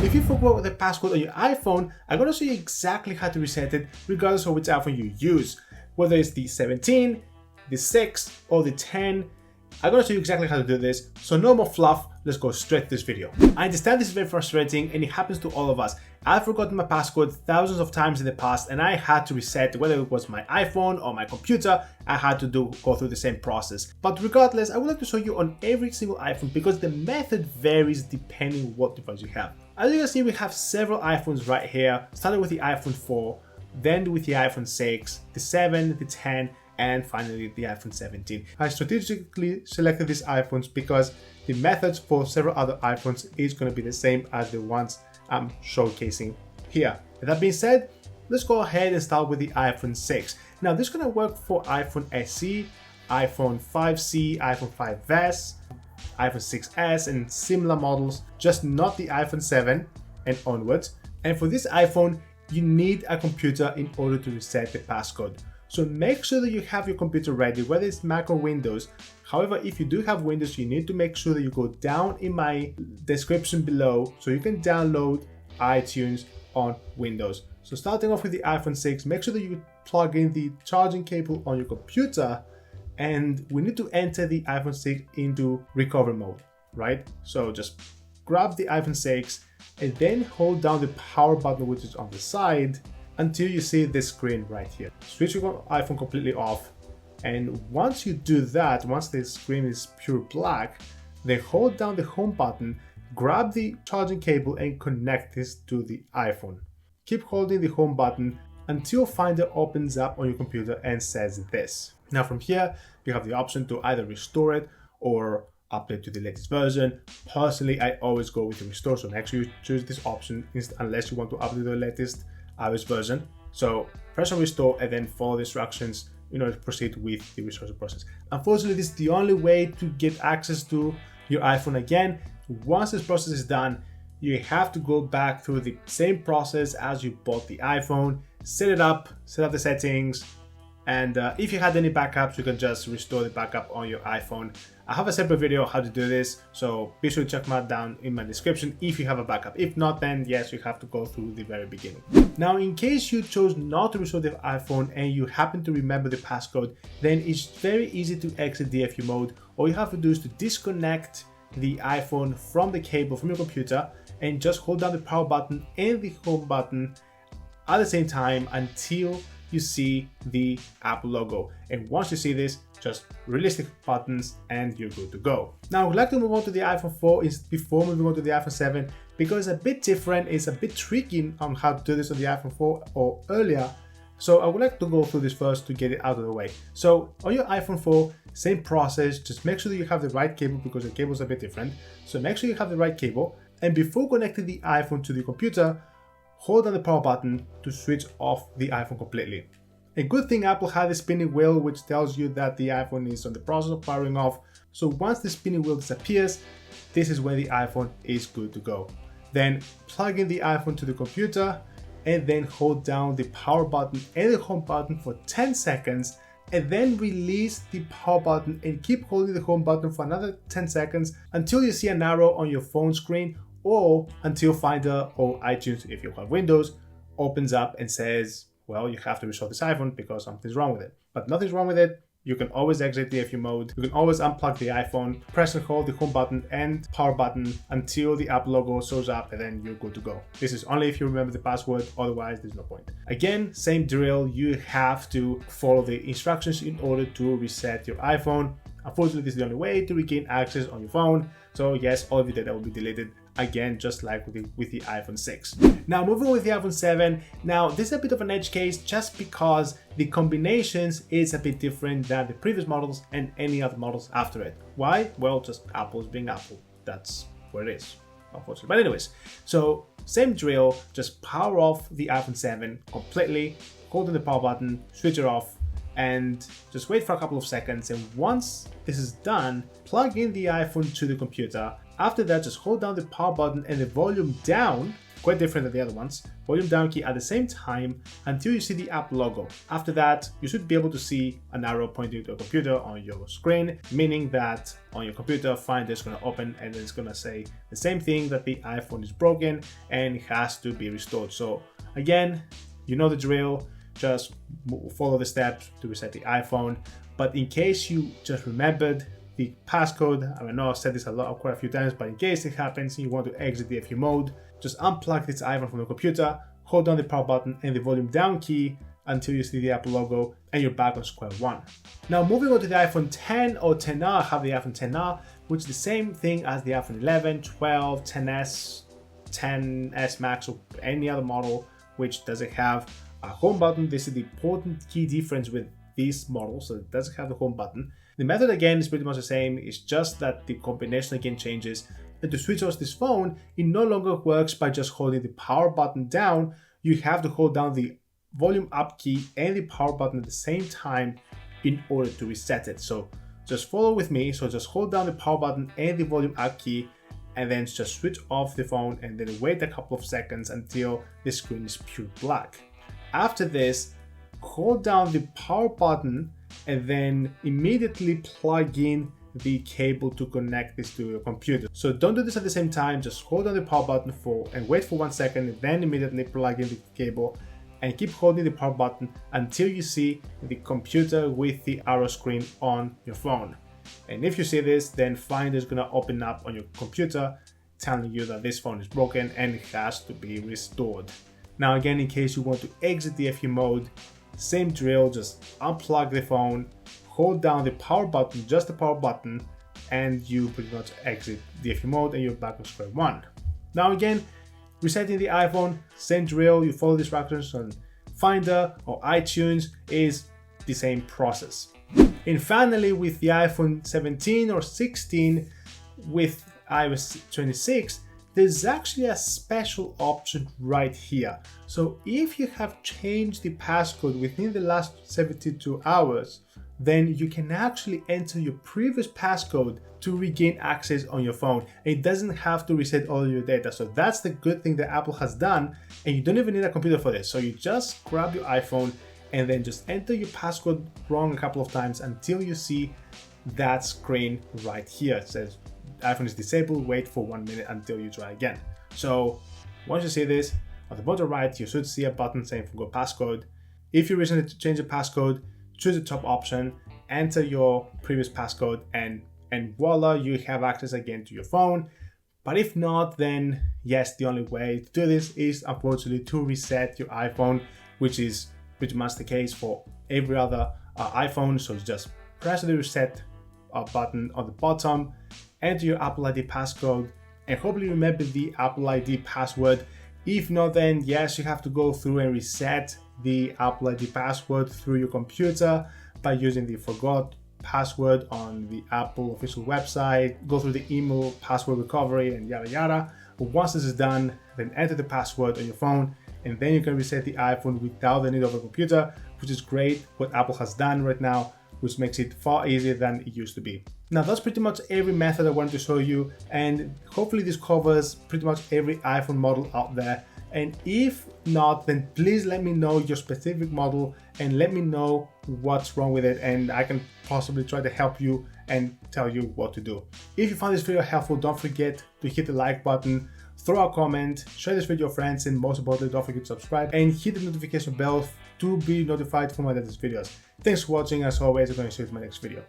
If you forgot the passcode on your iPhone, I'm going to show you exactly how to reset it regardless of which iPhone you use. Whether it's the 17, the 6 or the 10, I'm going to show you exactly how to do this. So no more fluff, let's go straight to this video. I understand this is very frustrating and it happens to all of us. I've forgotten my passcode thousands of times in the past and I had to reset, whether it was my iPhone or my computer, I had to go through the same process. But regardless, I would like to show you on every single iPhone because the method varies depending what device you have. As you can see, we have several iPhones right here, starting with the iPhone 4, then with the iPhone 6, the 7, the 10, and finally the iPhone 17. I strategically selected these iPhones because the methods for several other iPhones is going to be the same as the ones I'm showcasing here. With that being said, let's go ahead and start with the iPhone 6. Now this is going to work for iPhone SE, iPhone 5C, iPhone 5S, iPhone 6S and similar models, just not the iPhone 7 and onwards. And for this iPhone, you need a computer in order to reset the passcode. So make sure that you have your computer ready, whether it's Mac or Windows. However, if you do have Windows, you need to make sure that you go down in my description below so you can download iTunes on Windows. So starting off with the iPhone 6, make sure that you plug in the charging cable on your computer and we need to enter the iPhone 6 into recovery mode, right? So just grab the iPhone 6 and then hold down the power button which is on the side until you see this screen right here. Switch your iPhone completely off, and once you do that, once the screen is pure black, then hold down the home button, grab the charging cable and connect this to the iPhone. Keep holding the home button until Finder opens up on your computer and says this. Now from here, you have the option to either restore it or update to the latest version. Personally, I always go with the restore, so make sure you choose this option unless you want to update to the latest iOS version. So press on restore and then follow the instructions in order to proceed with the restoration process. Unfortunately, this is the only way to get access to your iPhone again. Once this process is done, you have to go back through the same process as you bought the iPhone, set up the settings, and if you had any backups, you can just restore the backup on your iPhone. I have a separate video on how to do this, so be sure to check that down in my description if you have a backup. If not, then yes, you have to go through the very beginning. Now, in case you chose not to restore the iPhone and you happen to remember the passcode, then it's very easy to exit DFU mode. All you have to do is to disconnect the iPhone from the cable from your computer and just hold down the power button and the home button at the same time until you see the Apple logo. And once you see this, just release the buttons and you're good to go. Now I would like to move on to the iPhone 4 before moving on to the iPhone 7 because it's a bit different, it's a bit tricky on how to do this on the iPhone 4 or earlier. So I would like to go through this first to get it out of the way. So on your iPhone 4, same process, just make sure that you have the right cable because the cables are a bit different. So make sure you have the right cable, and before connecting the iPhone to the computer, hold down the power button to switch off the iPhone completely. A good thing Apple had the spinning wheel which tells you that the iPhone is on the process of powering off. So once the spinning wheel disappears, this is when the iPhone is good to go. Then plug in the iPhone to the computer and then hold down the power button and the home button for 10 seconds and then release the power button and keep holding the home button for another 10 seconds until you see an arrow on your phone screen or until Finder or iTunes, if you have Windows, opens up and says, well, you have to restore this iPhone because something's wrong with it. But nothing's wrong with it. You can always exit DFU mode. You can always unplug the iPhone, press and hold the home button and power button until the Apple logo shows up and then you're good to go. This is only if you remember the password, otherwise there's no point. Again, same drill. You have to follow the instructions in order to reset your iPhone. Unfortunately, this is the only way to regain access on your phone. So yes, all of your data will be deleted again, just like with the iPhone 6. Now moving with the iPhone 7, now this is a bit of an edge case just because the combinations is a bit different than the previous models and any other models after it. Why? Well, just Apple's being Apple. That's what it is, unfortunately. But anyways, so same drill, just power off the iPhone 7 completely, hold the power button, switch it off, and just wait for a couple of seconds. And once this is done, plug in the iPhone to the computer. After that, just hold down the power button and the volume down quite different than the other ones. Volume down key at the same time until you see the app logo. After that, you should be able to see an arrow pointing to a computer on your screen, meaning that on your computer, Finder is going to open and it's going to say the same thing, that the iPhone is broken and it has to be restored. So again, you know the drill, just follow the steps to reset the iPhone. But in case you just remembered the passcode, I know I've said this quite a few times, but in case it happens and you want to exit the FU mode, just unplug this iPhone from the computer, hold down the power button and the volume down key until you see the Apple logo and you're back on square one. Now moving on to the iPhone 10 or 10R, I have the iPhone 10R, which is the same thing as the iPhone 11, 12, 10s, 10s Max or any other model which doesn't have a home button. This is the important key difference with this model, so it doesn't have the home button. The method again is pretty much the same, it's just that the combination again changes. And to switch off this phone, it no longer works by just holding the power button down. You have to hold down the volume up key and the power button at the same time in order to reset it. So just follow with me. So just hold down the power button and the volume up key and then just switch off the phone and then wait a couple of seconds until the screen is pure black. After this, hold down the power button and then immediately plug in the cable to connect this to your computer. So don't do this at the same time, just hold down the power button and wait for 1 second and then immediately plug in the cable and keep holding the power button until you see the computer with the arrow screen on your phone. And if you see this, then Finder is gonna open up on your computer telling you that this phone is broken and it has to be restored. Now again, in case you want to exit the FU mode, same drill, just unplug the phone, hold down the power button, just the power button, and you pretty much exit the FU mode and you're back on square one. Now again, resetting the iPhone, same drill, you follow the instructions on Finder or iTunes, is the same process. And finally, with the iPhone 17 or 16 with iOS 26, there's actually a special option right here. So if you have changed the passcode within the last 72 hours, then you can actually enter your previous passcode to regain access on your phone. It doesn't have to reset all your data. So that's the good thing that Apple has done, and you don't even need a computer for this. So you just grab your iPhone and then just enter your passcode wrong a couple of times until you see that screen right here. It says iPhone is disabled, wait for 1 minute until you try again. So once you see this, on the bottom right, you should see a button saying forgot passcode. If you recently change the passcode, choose the top option, enter your previous passcode, and voila, you have access again to your phone. But if not, then yes, the only way to do this is unfortunately to reset your iPhone, which is pretty much the case for every other iPhone. So just press the reset button on the bottom, enter your Apple ID passcode, and hopefully remember the Apple ID password. If not, then yes, you have to go through and reset the Apple ID password through your computer by using the forgot password on the Apple official website, go through the email password recovery and yada yada. But once this is done, then enter the password on your phone and then you can reset the iPhone without the need of a computer, which is great what Apple has done right now, which makes it far easier than it used to be. Now that's pretty much every method I wanted to show you, and hopefully this covers pretty much every iPhone model out there. And if not, then please let me know your specific model and let me know what's wrong with it, and I can possibly try to help you and tell you what to do. If you found this video helpful, don't forget to hit the like button, throw a comment, share this with your friends, and most importantly, don't forget to subscribe and hit the notification bell to be notified for my latest videos. Thanks for watching. As always, I'm going to see you in my next video.